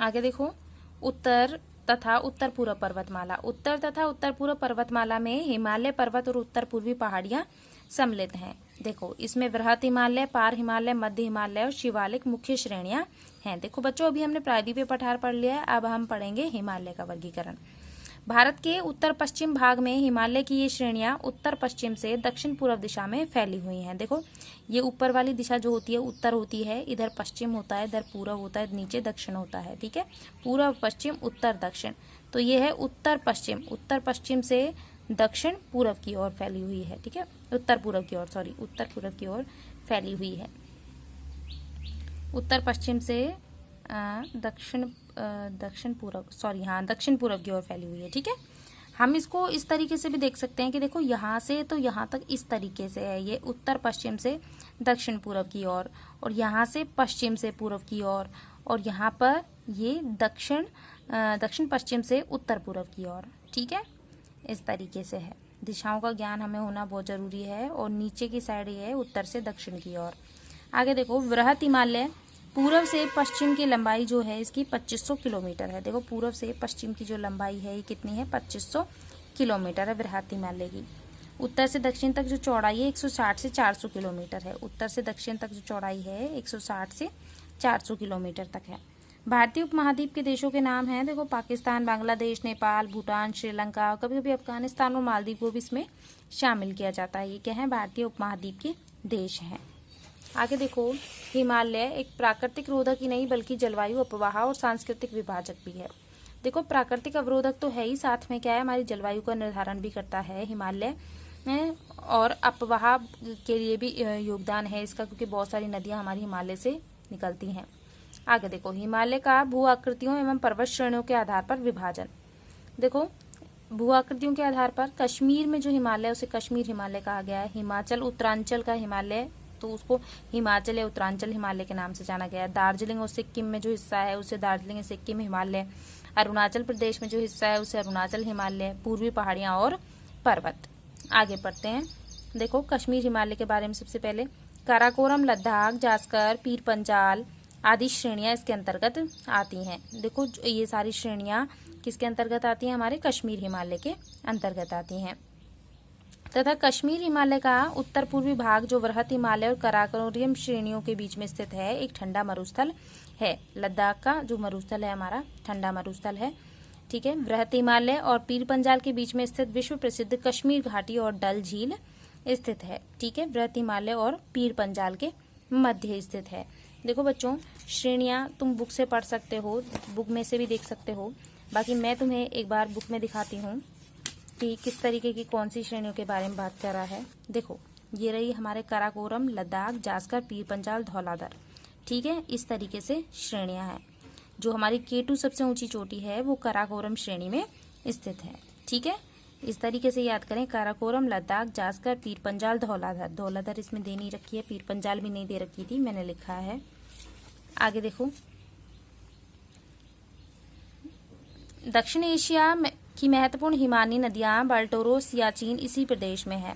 आगे देखो, उत्तर तथा उत्तर पूर्व पर्वतमाला। उत्तर तथा उत्तर पूर्व पर्वतमाला में हिमालय पर्वत और उत्तर पूर्वी पहाड़ियां सम्मिलित हैं। देखो, इसमें वृहत हिमालय, पार हिमालय, मध्य हिमालय और शिवालिक मुख्य श्रेणियां हैं। देखो बच्चों, अभी हमने प्रायद्वीपीय पठार पढ़ लिया है, अब हम पढ़ेंगे हिमालय का वर्गीकरण। भारत के उत्तर पश्चिम भाग में हिमालय की ये श्रेणियां उत्तर पश्चिम से दक्षिण पूर्व दिशा में फैली हुई हैं। देखो, ये ऊपर वाली दिशा जो होती है उत्तर होती है, इधर पश्चिम होता है, इधर पूर्व होता है, नीचे दक्षिण होता है। ठीक है, पूर्व पश्चिम उत्तर दक्षिण, तो ये है उत्तर पश्चिम। उत्तर पश्चिम से दक्षिण पूर्व की ओर फैली हुई है। ठीक है, उत्तर पूर्व की ओर, सॉरी, उत्तर पूर्व की ओर फैली हुई है। उत्तर पश्चिम से दक्षिण पूर्व, सॉरी, हाँ, दक्षिण पूर्व की ओर फैली हुई है। ठीक है, हम इसको इस तरीके से भी देख सकते हैं कि देखो, यहाँ से तो यहाँ तक इस तरीके से है, ये उत्तर पश्चिम से दक्षिण पूर्व की ओर, और यहाँ से पश्चिम से पूर्व की ओर, और यहाँ पर ये दक्षिण पश्चिम से उत्तर पूर्व की ओर। ठीक है, इस तरीके से है। दिशाओं का ज्ञान हमें होना बहुत जरूरी है। और नीचे की साइड ये है उत्तर से दक्षिण की ओर। आगे देखो, वृहत हिमालय पूर्व से पश्चिम की लंबाई जो है इसकी 2500 किलोमीटर है। देखो, पूर्व से पश्चिम की जो लंबाई है ये कितनी है, 2500 किलोमीटर है वृहत हिमालय की। उत्तर से दक्षिण तक जो चौड़ाई है 160 से 400 किलोमीटर है। उत्तर से दक्षिण तक जो चौड़ाई है 160 से 400 किलोमीटर तक है। भारतीय उपमहाद्वीप के देशों के नाम हैं, देखो, पाकिस्तान, बांग्लादेश, नेपाल, भूटान, श्रीलंका, कभी कभी अफगानिस्तान और मालदीव को भी इसमें शामिल किया जाता है। ये क्या है, भारतीय उपमहाद्वीप के देश हैं। आगे देखो, हिमालय एक प्राकृतिक रोधक ही नहीं बल्कि जलवायु अपवाह और सांस्कृतिक विभाजक भी है। देखो, प्राकृतिक अवरोधक तो है ही, साथ में क्या है, हमारी जलवायु का निर्धारण भी करता है हिमालय में, और अपवाह के लिए भी योगदान है इसका, क्योंकि बहुत सारी नदियां हमारी हिमालय से निकलती हैं। आगे देखो, हिमालय का भू आकृतियों एवं पर्वत श्रेणियों के आधार पर विभाजन। देखो, भू आकृतियों के आधार पर कश्मीर में जो हिमालय उसे कश्मीर हिमालय कहा गया है। हिमाचल उत्तरांचल का हिमालय, तो उसको हिमाचल या उत्तरांचल हिमालय के नाम से जाना गया है। दार्जिलिंग और सिक्किम में जो हिस्सा है उसे दार्जिलिंग या सिक्किम हिमालय। अरुणाचल प्रदेश में जो हिस्सा है उसे अरुणाचल हिमालय। पूर्वी पहाड़ियां और पर्वत। आगे पढ़ते हैं। देखो, कश्मीर हिमालय के बारे में सबसे पहले काराकोरम, लद्दाख, जास्कर, पीर पंजाल आदि श्रेणियां इसके अंतर्गत आती हैं। देखो, ये सारी श्रेणियां किसके अंतर्गत आती हैं, हमारे कश्मीर हिमालय के अंतर्गत आती हैं। तथा कश्मीर हिमालय का उत्तर पूर्वी भाग जो वृहत हिमालय और काराकोरम श्रेणियों के बीच में स्थित है, एक ठंडा मरुस्थल है। लद्दाख का जो मरुस्थल है हमारा ठंडा मरुस्थल है। ठीक है, वृहत हिमालय और पीर पंजाल के बीच में स्थित विश्व प्रसिद्ध कश्मीर घाटी और डल झील स्थित है। ठीक है, वृहत हिमालय और पीर पंजाल के मध्य स्थित है। देखो बच्चों, श्रेणियां तुम बुक से पढ़ सकते हो, बुक में से भी देख सकते हो। बाकी मैं तुम्हें एक बार बुक में दिखाती हूँ कि किस तरीके की कौन सी श्रेणियों के बारे में बात कर रहा है। देखो, ये रही हमारे काराकोरम, लद्दाख, जास्कर, पीर पंजाल, धौलाधर। ठीक है, इस तरीके से श्रेणियां हैं। जो हमारी K2 सबसे ऊंची चोटी है वो काराकोरम श्रेणी में स्थित है। ठीक है, इस तरीके से याद करें, काराकोरम, लद्दाख, जास्कर, पीर पंजाल, धौलाधर। धौलाधर इसमें दे नहीं रखी है, पीर पंजाल भी नहीं दे रखी थी, मैंने लिखा है। आगे देखो, दक्षिण एशिया की महत्वपूर्ण हिमानी नदियां बाल्टोरो, सियाचिन इसी प्रदेश में है।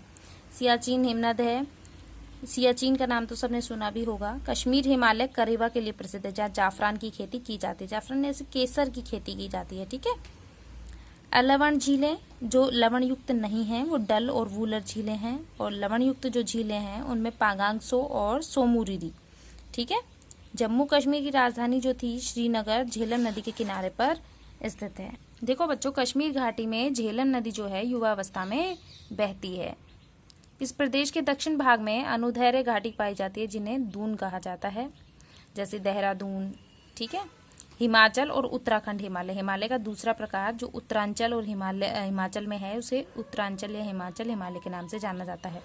सियाचिन हिमनद है। सियाचिन का नाम तो सबने सुना भी होगा। कश्मीर हिमालय करेवा के लिए प्रसिद्ध है, जहाँ जाफरान की खेती की जाती है। जाफरान ऐसे केसर की खेती की जाती है। ठीक है, अलवण झीलें जो लवण युक्त नहीं हैं वो डल और वूलर झीलें हैं, और लवण युक्त जो झीलें हैं उनमें पांगांगसो और सोमूरिरी। ठीक है, जम्मू कश्मीर की राजधानी जो थी श्रीनगर झेलम नदी के किनारे पर स्थित है। देखो बच्चों, कश्मीर घाटी में झेलम नदी जो है युवावस्था में बहती है। इस प्रदेश के दक्षिण भाग में अनुदैर्ध्य घाटी पाई जाती है, जिन्हें दून कहा जाता है, जैसे देहरादून। ठीक है, हिमाचल और उत्तराखंड हिमालय। हिमालय का दूसरा प्रकार जो उत्तरांचल और हिमाचल में है उसे उत्तरांचल या हिमाचल हिमालय के नाम से जाना जाता है।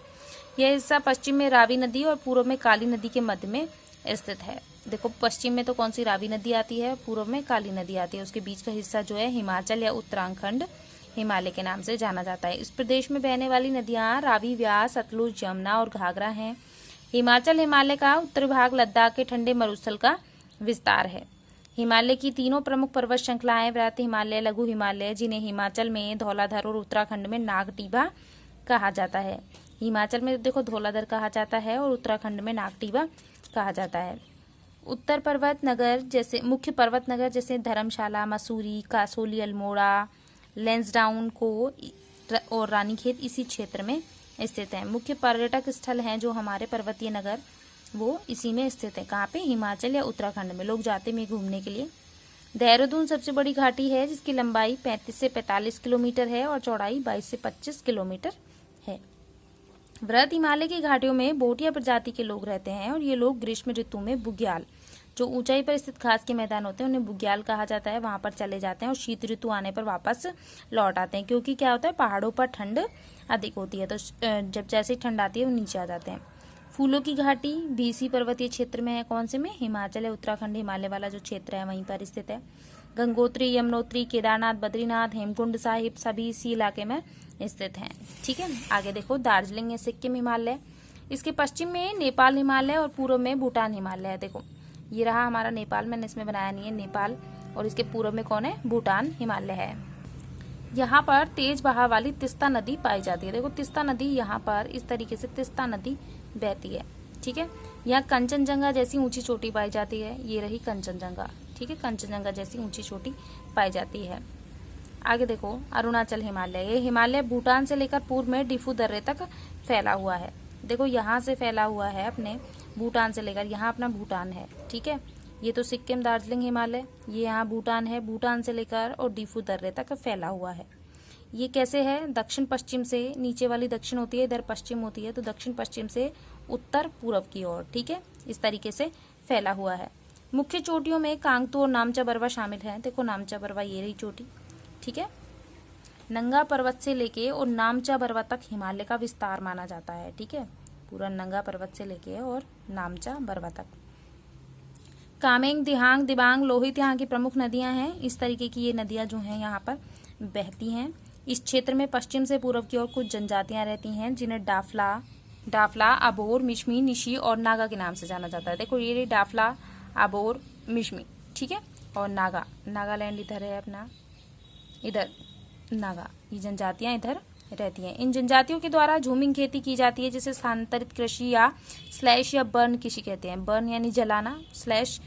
यह हिस्सा पश्चिम में रावी नदी और पूर्व में काली नदी के मध्य में स्थित है। देखो, पश्चिम में तो कौन सी रावी नदी आती है, पूर्व में काली नदी आती है। उसके बीच का हिस्सा जो है हिमाचल या उत्तराखंड हिमालय के नाम से जाना जाता है। इस प्रदेश में बहने वाली नदियां रावी, व्यास, सतलुज, जमुना और घाघरा हैं। हिमाचल हिमालय का उत्तरी भाग लद्दाख के ठंडे मरुस्थल का विस्तार है। हिमालय की तीनों प्रमुख पर्वत श्रृंखलाएं वृहत हिमालय, लघु हिमालय, जिन्हें हिमाचल में धौलाधर और उत्तराखंड में नागटीबा कहा जाता है। हिमाचल में देखो धौलाधर कहा जाता है और उत्तराखंड में नागटीबा कहा जाता है। उत्तर पर्वत नगर जैसे मुख्य पर्वत नगर जैसे धर्मशाला, मसूरी, कासोली, अल्मोड़ा, लैंसडाउन को और रानीखेत इसी क्षेत्र में स्थित हैं। मुख्य पर्यटक स्थल हैं जो हमारे पर्वतीय नगर वो इसी में स्थित है। कहाँ पे? हिमाचल या उत्तराखंड में लोग जाते हैं घूमने के लिए। देहरादून सबसे बड़ी घाटी है जिसकी लंबाई 35 से 45 किलोमीटर है और चौड़ाई 22 से 25 किलोमीटर है। वृहद हिमालय की घाटियों में बोटिया प्रजाति के लोग रहते हैं और ये लोग ग्रीष्म ऋतु में बुग्याल, जो ऊंचाई पर स्थित घास के मैदान होते हैं उन्हें बुग्याल कहा जाता है, वहां पर चले जाते हैं और शीत ऋतु आने पर वापस लौट आते हैं। क्योंकि क्या होता है, पहाड़ों पर ठंड अधिक होती है, तो जब जैसे ठंड आती है वो नीचे आ जाते हैं। फूलों की घाटी बीसी पर्वतीय क्षेत्र में है। कौन से में? हिमाचल या उत्तराखंड, हिमालय वाला जो क्षेत्र है वहीं पर स्थित है। गंगोत्री, यमुनोत्री, केदारनाथ, बद्रीनाथ, हेमकुंड साहिब सभी इसी इलाके में स्थित हैं। ठीक है, आगे देखो, दार्जिलिंग या सिक्किम हिमालय, इसके पश्चिम में नेपाल हिमालय और पूर्व में भूटान हिमालय है। देखो ये रहा हमारा नेपाल, मैंने इसमें बनाया नहीं है नेपाल, और इसके पूर्व में कौन है? भूटान हिमालय है। यहाँ पर तेज बहाव वाली तिस्ता नदी पाई जाती है। देखो तिस्ता नदी यहाँ पर इस तरीके से तिस्ता नदी बहती है। ठीक है, यहाँ कंचनजंगा जैसी ऊंची चोटी पाई जाती है। ये रही कंचनजंगा। ठीक है, कंचनजंगा जैसी ऊंची चोटी पाई जाती है। आगे देखो, अरुणाचल हिमालय, ये हिमालय भूटान से लेकर पूर्व में डिफू दर्रे तक फैला हुआ है। देखो यहाँ से फैला हुआ है अपने भूटान से लेकर, यहाँ अपना भूटान है। ठीक है, ये तो सिक्किम, दार्जिलिंग हिमालय, ये यहाँ भूटान है, भूटान से लेकर और डिफू दर्रे तक फैला हुआ है। ये कैसे है? दक्षिण पश्चिम से, नीचे वाली दक्षिण होती है, इधर पश्चिम होती है, तो दक्षिण पश्चिम से उत्तर पूर्व की ओर। ठीक है, इस तरीके से फैला हुआ है। मुख्य चोटियों में कांगतू और नामचा बरवा शामिल है। देखो नामचा बरवा ये रही चोटी। ठीक है, नंगा पर्वत से लेके और नामचा बरवा तक हिमालय का विस्तार माना जाता है। ठीक है, पूरा नंगा पर्वत से लेके और नामचा बरवा तक। कामेंग, दिहांग, दिबांग, लोहित यहाँ की प्रमुख नदियां हैं। इस तरीके की ये नदियां जो हैं यहाँ पर बहती हैं। इस क्षेत्र में पश्चिम से पूर्व की ओर कुछ जनजातियां रहती हैं जिन्हें डाफला, अबोर, मिश्मी, निशी और नागा के नाम से जाना जाता है। देखो ये डाफला, अबोर, मिश्मी, ठीक है, और नागा, नागालैंड इधर है अपना, इधर नागा, ये जनजातियां इधर रहती हैं। इन जनजातियों के द्वारा झूमिंग खेती की जाती है जिसे स्थानांतरित कृषि या स्लैश या बर्न कृषि कहते हैं। बर्न यानी जलाना, स्लैश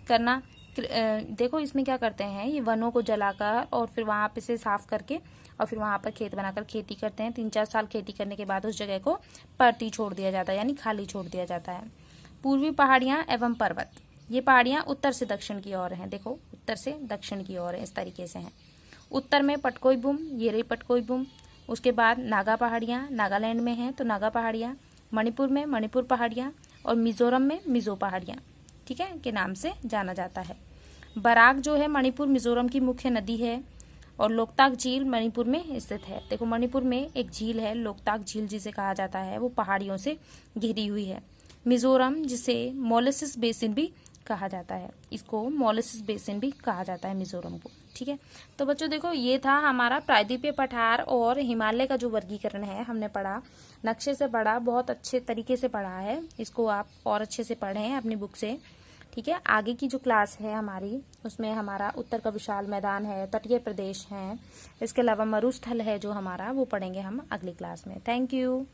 करना। देखो इसमें क्या करते हैं, ये वनों को जलाकर और फिर वहां पे से साफ करके और फिर वहां पर खेत बनाकर खेती करते हैं। 3-4 साल खेती करने के बाद उस जगह को परती छोड़ दिया जाता है, यानी खाली छोड़ दिया जाता है। पूर्वी पहाड़ियां एवं पर्वत, ये पहाड़ियां उत्तर से दक्षिण की ओर हैं। देखो उत्तर से दक्षिण की ओर है, इस तरीके से हैं। उत्तर में पटकोई बुम, ये रही पटकोई बुम। उसके बाद नागा पहाड़ियां, नागालैंड में हैं तो नागा पहाड़ियां। मणिपुर में मणिपुर पहाड़ियां और मिजोरम में मिजो पहाड़ियां, ठीक है, के नाम से जाना जाता है। बराक जो है मणिपुर मिजोरम की मुख्य नदी है और लोकताक झील मणिपुर में स्थित है। देखो मणिपुर में एक झील है लोकताक झील जिसे कहा जाता है, वो पहाड़ियों से घिरी हुई है। मिजोरम जिसे मोलेसिस बेसिन भी कहा जाता है, इसको मोलेसिस बेसिन भी कहा जाता है मिजोरम को। ठीक है, तो बच्चों देखो ये था हमारा प्रायद्वीपीय पठार और हिमालय का जो वर्गीकरण है हमने पढ़ा, नक्शे से पढ़ा, बहुत अच्छे तरीके से पढ़ा है। इसको आप और अच्छे से पढ़ें अपनी बुक से। ठीक है, आगे की जो क्लास है हमारी उसमें हमारा उत्तर का विशाल मैदान है, तटीय प्रदेश है, इसके अलावा मरुस्थल है जो हमारा, वो पढ़ेंगे हम अगली क्लास में। Thank you.